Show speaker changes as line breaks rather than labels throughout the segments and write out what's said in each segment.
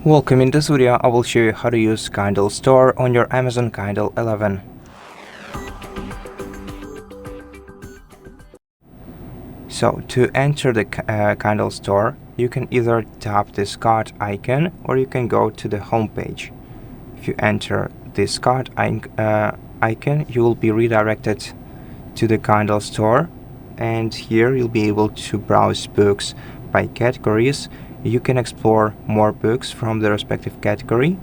Welcome. In this video, I will show you how to use Kindle Store on your Amazon Kindle 11. So to enter the Kindle Store, you can either tap this card icon or you can go to the home page. If you enter this card icon, you will be redirected to the Kindle Store, and here you'll be able to browse books by categories. You can explore more books from the respective category,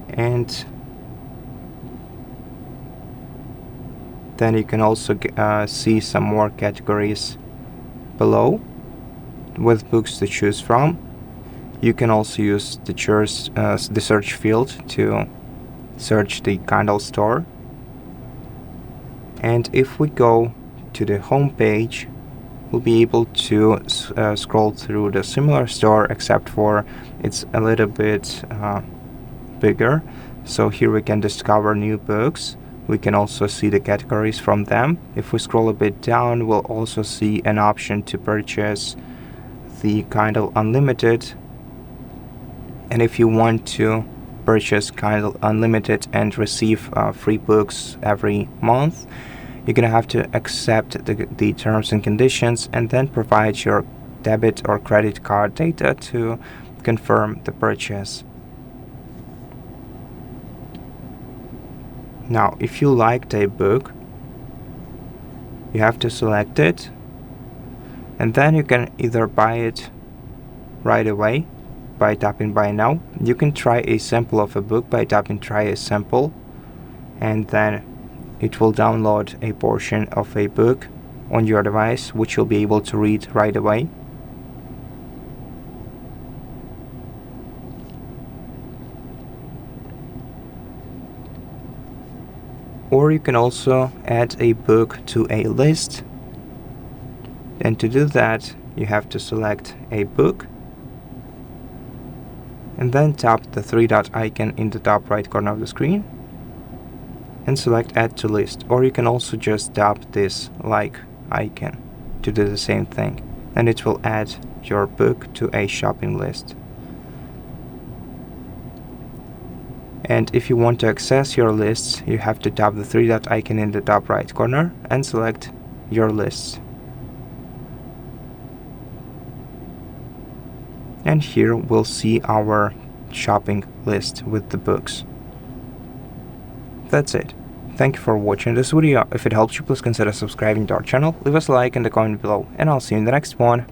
and then you can also see some more categories below with books to choose from. You can also use the search field to search the Kindle Store. And if we go to the home page, we'll be able to scroll through the similar store, except for it's a little bit bigger. So here we can discover new books. We can also see the categories from them. If we scroll a bit down, we'll also see an option to purchase the Kindle Unlimited. And if you want to purchase Kindle Unlimited and receive free books every month, you're going to have to accept the terms and conditions and then provide your debit or credit card data to confirm the purchase. Now, if you liked a book, you have to select it, and then you can either buy it right away by tapping Buy Now. You can try a sample of a book by tapping Try a Sample, and then it will download a portion of a book on your device, which you'll be able to read right away. Or you can also add a book to a list. And to do that, you have to select a book and then tap the three-dot icon in the top right corner of the screen and select Add to List. Or you can also just tap this like icon to do the same thing, and it will add your book to a shopping list. And if you want to access your lists, you have to tap the three-dot icon in the top right corner and select Your Lists. And here we'll see our shopping list with the books. That's it. Thank you for watching this video. If it helped you, please consider subscribing to our channel, leave us a like and a comment below, and I'll see you in the next one.